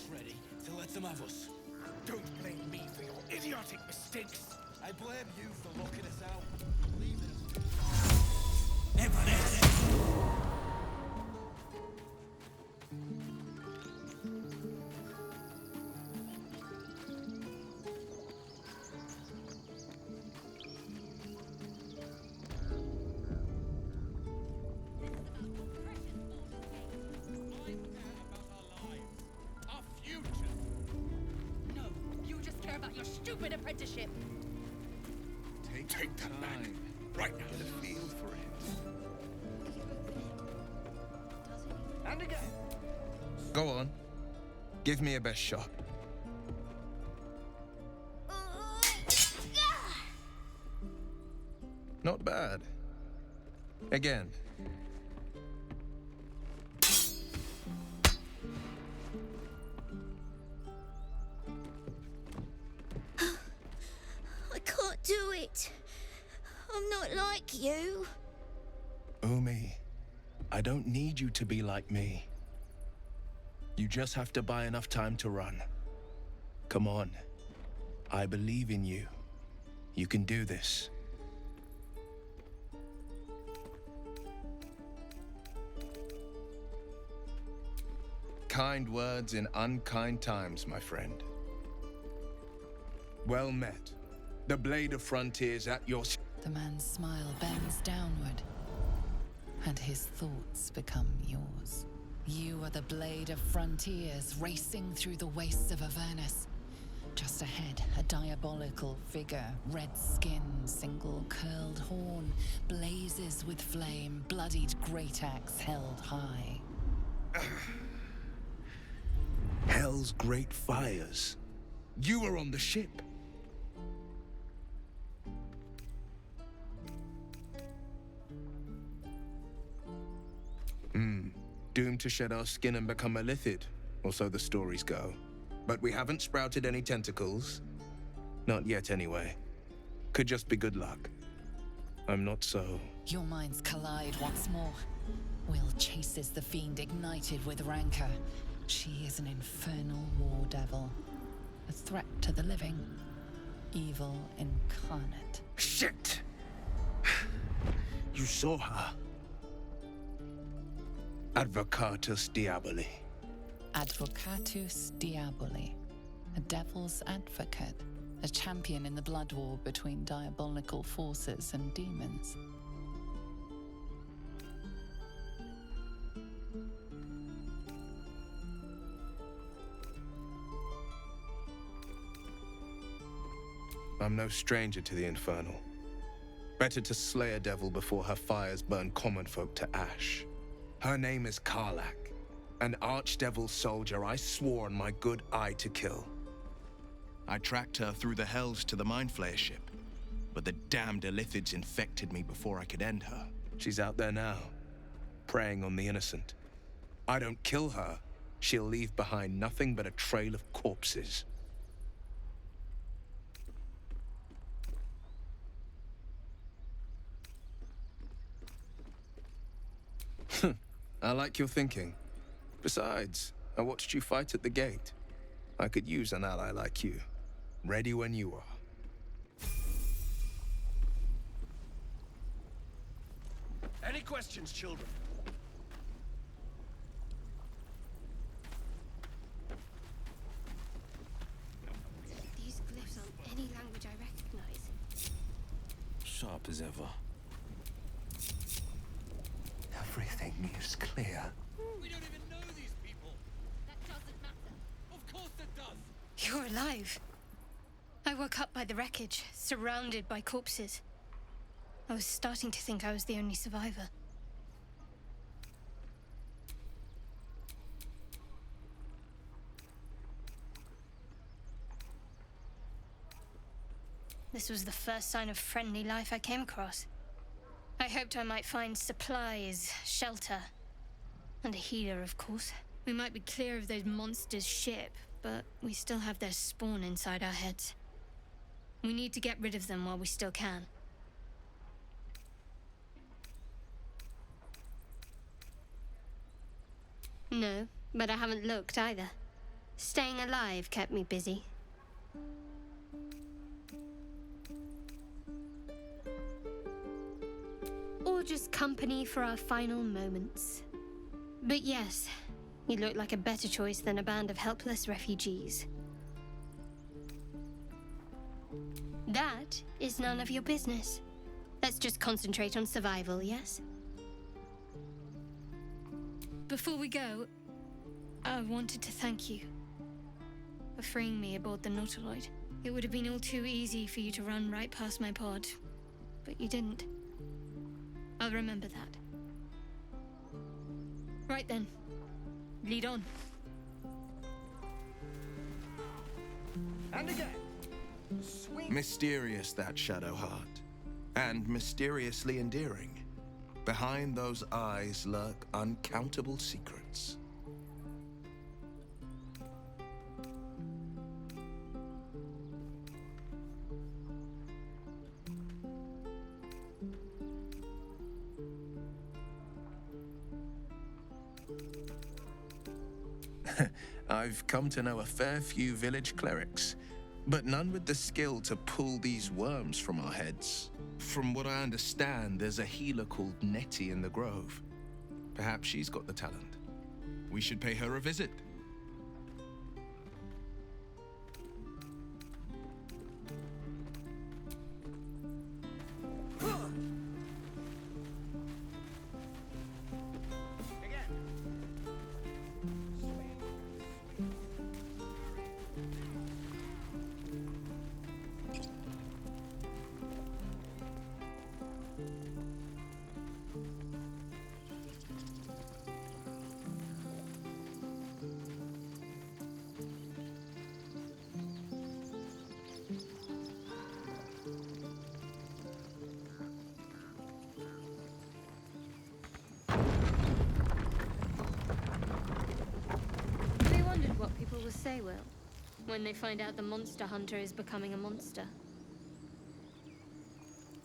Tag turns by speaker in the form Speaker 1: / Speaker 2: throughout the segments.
Speaker 1: us ready to let them have us.
Speaker 2: Don't blame me for your idiotic mistakes.
Speaker 1: I blame you for locking us out. Leaving us.
Speaker 3: Stupid apprenticeship.
Speaker 2: Take that back. Right now.
Speaker 1: Get a feel for it.
Speaker 2: And again.
Speaker 4: Go on. Give me a best shot. Not bad. Again.
Speaker 5: Do it. I'm not like you.
Speaker 4: Umi, I don't need you to be like me. You just have to buy enough time to run. Come on. I believe in you. You can do this. Kind words in unkind times, my friend. Well met. The blade of frontiers at your...
Speaker 6: The man's smile bends downward, and his thoughts become yours. You are the blade of frontiers racing through the wastes of Avernus. Just ahead, a diabolical figure, red skin, single curled horn, blazes with flame, bloodied great axe held high.
Speaker 4: Hell's great fires. You were on the ship. Doomed to shed our skin and become a lithid, or so the stories go. But we haven't sprouted any tentacles. Not yet, anyway. Could just be good luck. I'm not so...
Speaker 6: Your minds collide once more. Wyll chases the fiend ignited with rancor. She is an infernal war devil. A threat to the living. Evil incarnate.
Speaker 4: Shit! You saw her. Advocatus Diaboli.
Speaker 6: Advocatus Diaboli. A devil's advocate. A champion in the blood war between diabolical forces and demons.
Speaker 4: I'm no stranger to the infernal. Better to slay a devil before her fires burn common folk to ash. Her name is Karlach, an archdevil soldier I swore on my good eye to kill.
Speaker 7: I tracked her through the hells to the Mindflayer ship, but the damned Illithids infected me before I could end her.
Speaker 4: She's out there now, preying on the innocent. I don't kill her, she'll leave behind nothing but a trail of corpses. I like your thinking. Besides, I watched you fight at the gate. I could use an ally like you. Ready when you are.
Speaker 2: Any questions, children?
Speaker 5: These glyphs aren't any language I recognize.
Speaker 1: Sharp as ever.
Speaker 2: Everything is clear.
Speaker 1: We don't even know these people.
Speaker 3: That doesn't matter.
Speaker 1: Of course it does.
Speaker 8: You're alive. I woke up by the wreckage, surrounded by corpses. I was starting to think I was the only survivor. This was the first sign of friendly life I came across. I hoped I might find supplies, shelter, and a healer, of course. We might be clear of those monsters' ship, but we still have their spawn inside our heads. We need to get rid of them while we still can. No, but I haven't looked either.
Speaker 5: Staying alive kept me busy. Or just company for our final moments. But yes, you look like a better choice than a band of helpless refugees. That is none of your business. Let's just concentrate on survival, yes?
Speaker 8: Before we go, I wanted to thank you for freeing me aboard the Nautiloid. It would have been all too easy for you to run right past my pod, but you didn't. I'll remember that. Right then, lead on.
Speaker 2: And again. Swing.
Speaker 7: Mysterious, that shadow heart, and mysteriously endearing. Behind those eyes lurk uncountable secrets.
Speaker 4: I've come to know a fair few village clerics, but none with the skill to pull these worms from our heads.
Speaker 7: From what I understand, there's a healer called Nettie in the Grove. Perhaps she's got the talent. We should pay her a visit.
Speaker 8: We wondered what people will say, Wyll, when they find out the monster hunter is becoming a monster.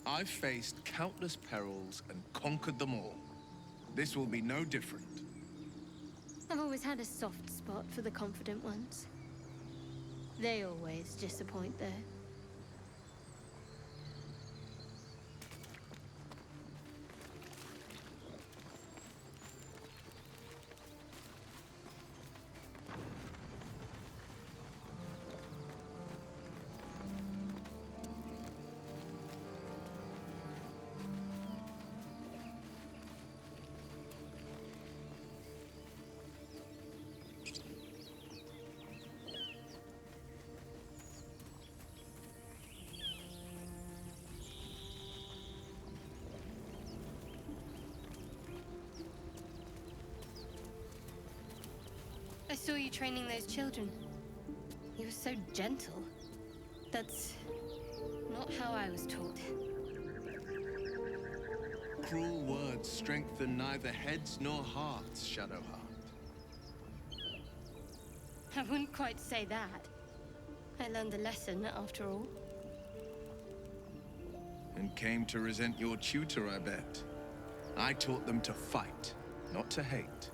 Speaker 4: I've faced countless perils and conquered them all. This will be no different.
Speaker 8: I've always had a soft spot for the confident ones. They always disappoint, though. I saw you training those children. You were so gentle. That's not how I was taught.
Speaker 4: Cruel words strengthen neither heads nor hearts, Shadowheart.
Speaker 8: I wouldn't quite say that. I learned the lesson, after all.
Speaker 4: And came to resent your tutor, I bet. I taught them to fight, not to hate.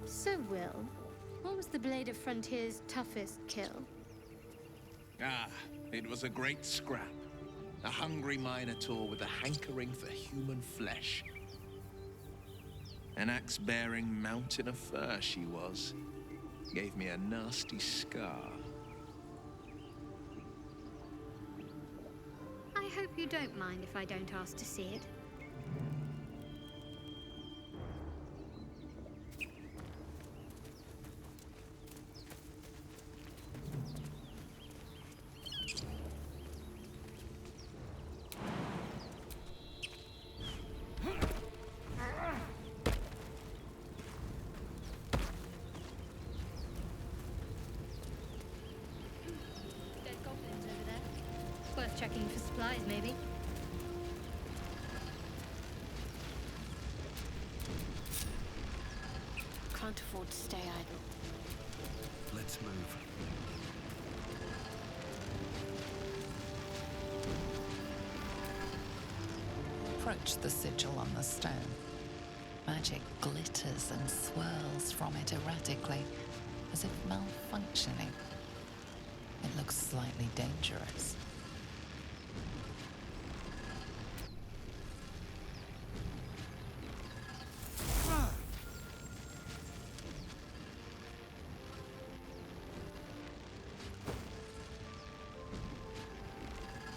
Speaker 8: So, Wyll, what was the Blade of Frontier's toughest kill?
Speaker 4: Ah, it was a great scrap. A hungry minotaur with a hankering for human flesh. An axe-bearing mountain of fur she was. Gave me a nasty scar.
Speaker 5: I hope you don't mind if I don't ask to see it.
Speaker 8: checking for supplies, maybe.
Speaker 3: Can't afford to stay idle.
Speaker 1: Let's move.
Speaker 6: Approach the sigil on the stone. Magic glitters and swirls from it erratically, as if malfunctioning. It looks slightly dangerous.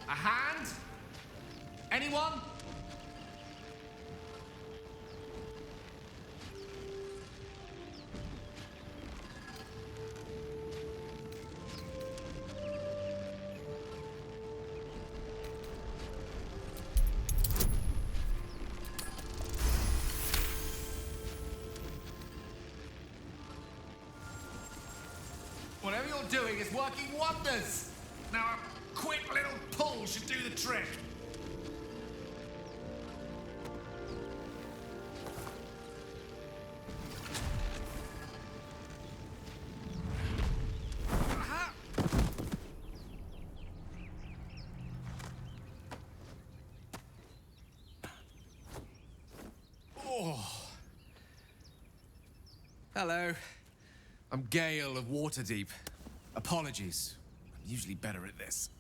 Speaker 9: A hand? Anyone? Whatever you're doing is working wonders. Now a quick little pull should do the trick. Aha! Oh. Hello. I'm Gale of Waterdeep. Apologies. I'm usually better at this.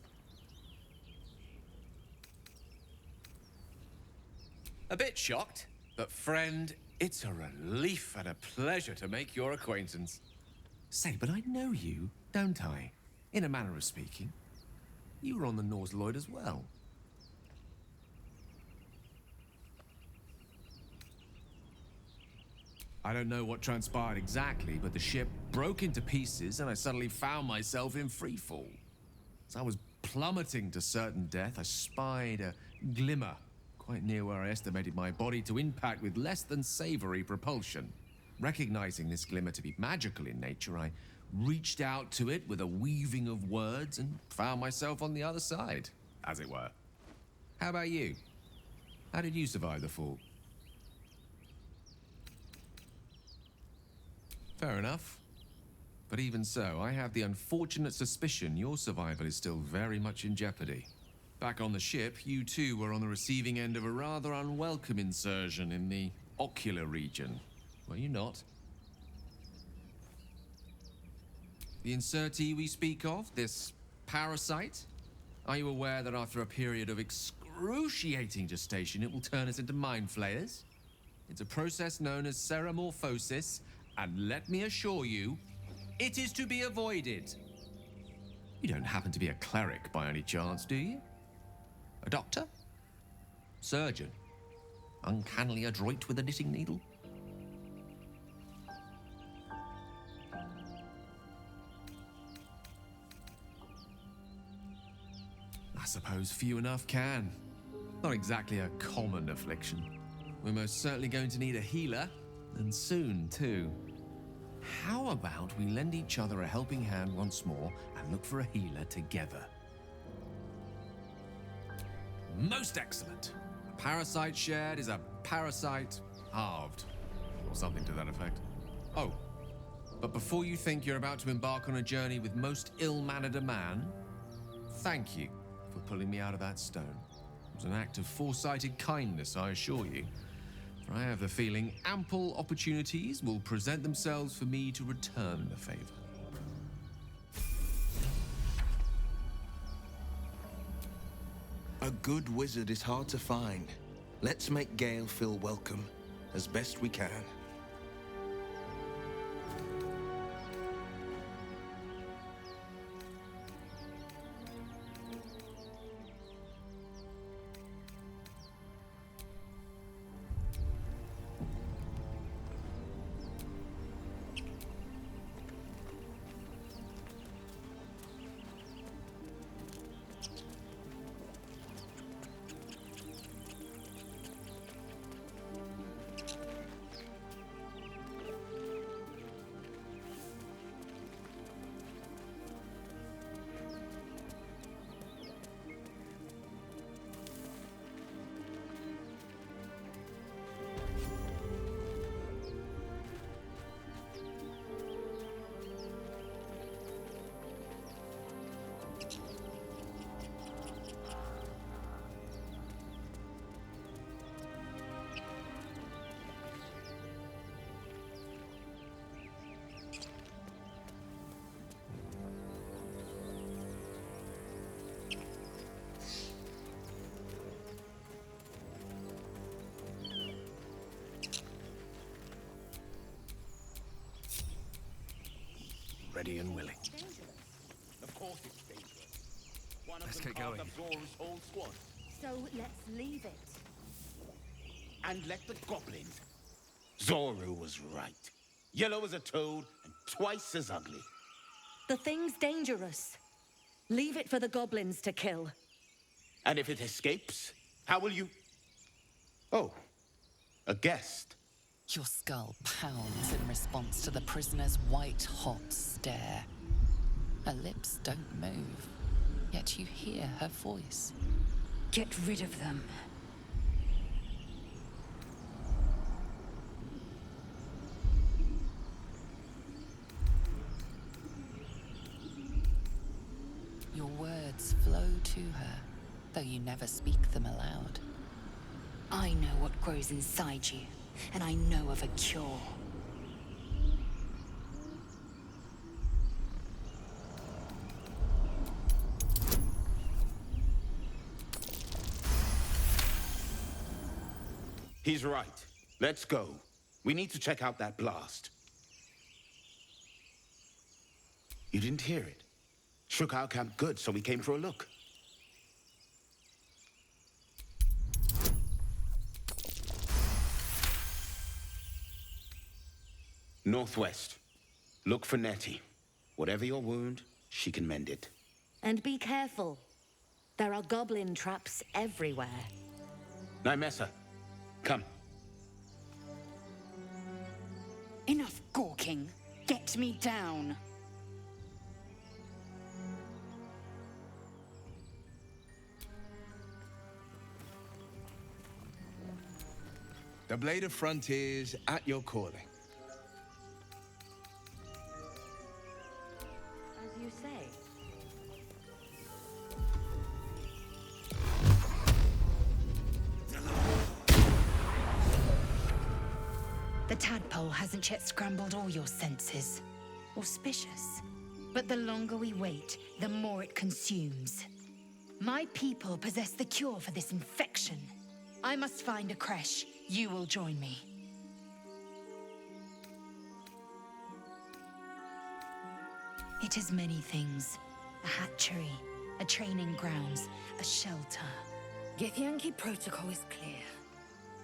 Speaker 9: A bit shocked, but friend, it's a relief and a pleasure to make your acquaintance. Say, but I know you, don't I? In a manner of speaking. You were on the Norse Lloyd as well. I don't know what transpired exactly, but the ship broke into pieces and I suddenly found myself in freefall. As I was plummeting to certain death, I spied a glimmer quite near where I estimated my body to impact with less than savory propulsion. Recognizing this glimmer to be magical in nature, I reached out to it with a weaving of words and found myself on the other side, as it were. How about you? How did you survive the fall? Fair enough. But even so, I have the unfortunate suspicion your survival is still very much in jeopardy. Back on the ship, you too were on the receiving end of a rather unwelcome insertion in the ocular region, were you not? The insertee we speak of, this parasite? Are you aware that after a period of excruciating gestation, it will turn us into mind flayers? It's a process known as ceramorphosis, and let me assure you, it is to be avoided. You don't happen to be a cleric by any chance, do you? A doctor? Surgeon? Uncannily adroit with a knitting needle? I suppose few enough can. Not exactly a common affliction. We're most certainly going to need a healer, and soon, too. How about we lend each other a helping hand once more and look for a healer together? Most excellent. A parasite shared is a parasite halved, or something to that effect. Oh, but before you think you're about to embark on a journey with most ill-mannered a man, thank you for pulling me out of that stone. It was an act of foresighted kindness, I assure you. For I have the feeling ample opportunities will present themselves for me to return the favor.
Speaker 7: A good wizard is hard to find. Let's make Gale feel welcome as best we can.
Speaker 1: and willing.
Speaker 10: Of course it's dangerous. One of
Speaker 1: Let's
Speaker 10: them
Speaker 1: get
Speaker 10: carved
Speaker 1: going.
Speaker 10: up Zor's whole squad.
Speaker 11: So let's leave it.
Speaker 10: And let the goblins. Zoru was right. Yellow as a toad and twice as ugly.
Speaker 11: The thing's dangerous. Leave it for the goblins to kill.
Speaker 10: And if it escapes, how will you... Oh, a guest.
Speaker 6: Your skull pounds in response to the prisoner's white-hot stare. Her lips don't move, yet you hear her voice.
Speaker 11: Get rid of them.
Speaker 6: Your words flow to her, though you never speak them aloud.
Speaker 11: I know what grows inside you, and I know of a cure.
Speaker 10: He's right. Let's go. We need to check out that blast. You didn't hear it? Shook our camp good, so we came for a look. Northwest. Look for Nettie. Whatever your wound, she can mend it.
Speaker 11: And be careful. There are goblin traps everywhere.
Speaker 10: Nymessa, come.
Speaker 11: Enough gawking. Get me down.
Speaker 4: The Blade of Frontiers at your calling.
Speaker 11: As you say.
Speaker 12: The tadpole hasn't yet scrambled all your senses. Auspicious. But the longer we wait, the more it consumes. My people possess the cure for this infection. I must find a creche. You will join me. It is many things. A hatchery, a training grounds, a shelter.
Speaker 13: Githyanki protocol is clear.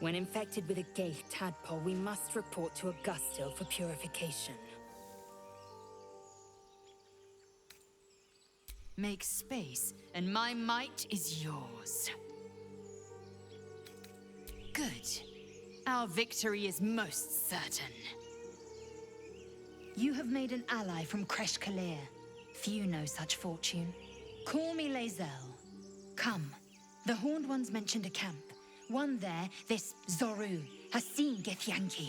Speaker 13: When infected with a gay tadpole, we must report to Augustil for purification.
Speaker 12: Make space, and my might is yours. Good. Our victory is most certain. You have made an ally from Kresh Kalir. Few know such fortune. Call me Lae'zel. Come. The Horned Ones mentioned a camp. One there, this Zoru, has seen Githyanki.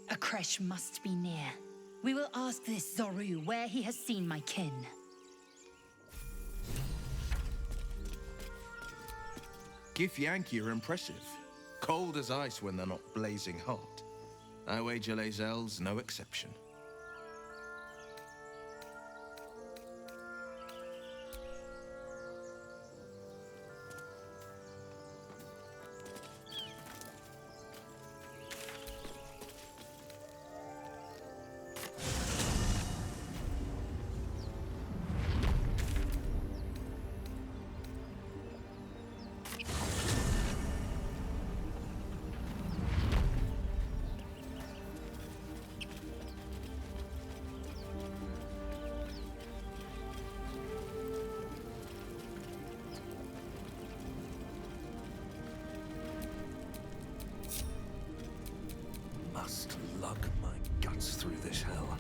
Speaker 12: A Kresh must be near. We will ask this Zoru where he has seen my kin.
Speaker 7: Githyanki are impressive. Cold as ice when they're not blazing hot. I wager Lae'zel's no exception.
Speaker 1: Must lug my guts through this hell.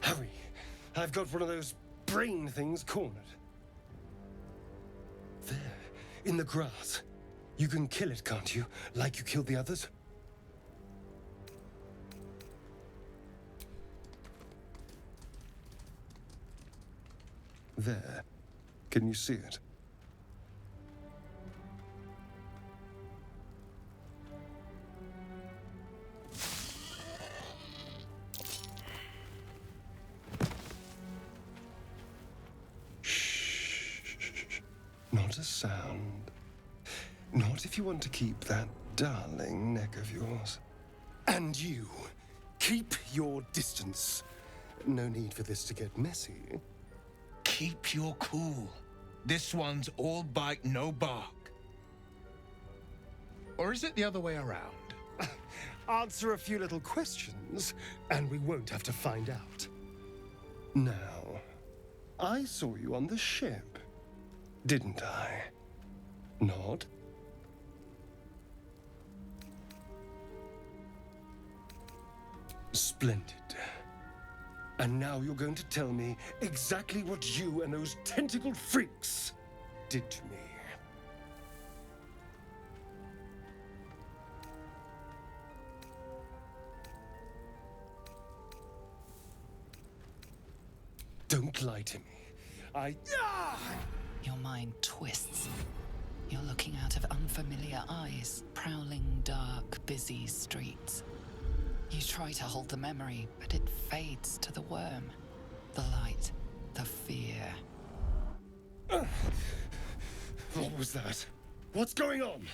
Speaker 2: Hurry! I've got one of those brain things cornered. There, in the grass. You can kill it, can't you? Like you killed the others? There. Can you see it? Not a sound. Not if you want to keep that darling neck of yours. And you, keep your distance. No need for this to get messy.
Speaker 7: Keep your cool. This one's all bite, no bark. Or is it the other way around?
Speaker 2: Answer a few little questions, and we won't have to find out. Now, I saw you on the ship, didn't I? Nod? Splendid. And now you're going to tell me exactly what you and those tentacled freaks did to me. Don't lie to me.
Speaker 6: Your mind twists. You're looking out of unfamiliar eyes, prowling dark, busy streets. You try to hold the memory, but it fades to the worm. The light, the fear.
Speaker 2: What was that? What's going on?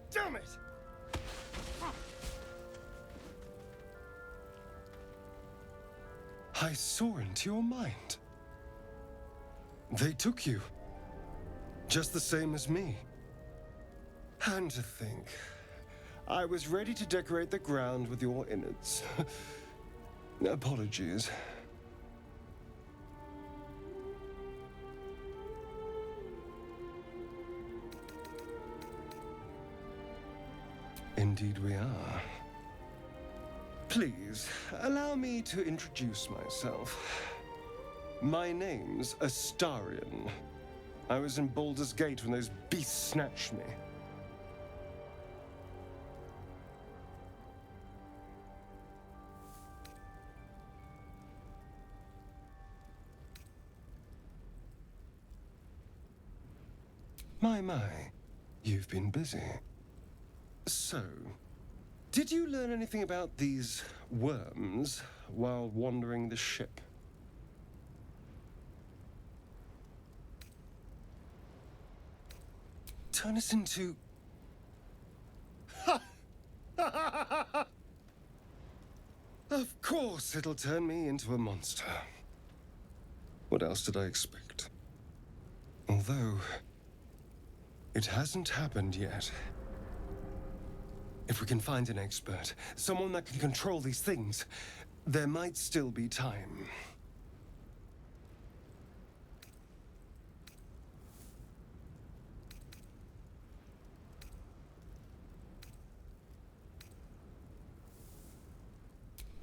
Speaker 2: Damn it! I saw into your mind. They took you. Just the same as me. And to think, I was ready to decorate the ground with your innards. Apologies. Indeed we are. Please, allow me to introduce myself. My name's Astarion. I was in Baldur's Gate when those beasts snatched me. My, you've been busy. So, did you learn anything about these worms while wandering the ship? Turn us into... Of course it'll turn me into a monster. What else did I expect? Although, it hasn't happened yet. If we can find an expert, someone that can control these things, there might still be time.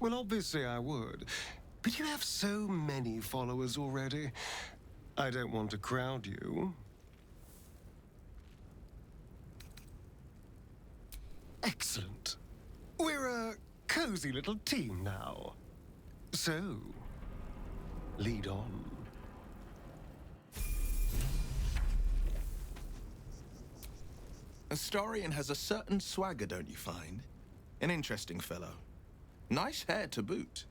Speaker 2: Well, obviously I would, but you have so many followers already. I don't want to crowd you. Excellent. We're a cozy little team now. So, lead on.
Speaker 7: Astarion has a certain swagger, don't you find? An interesting fellow. Nice hair to boot.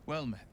Speaker 14: Well met.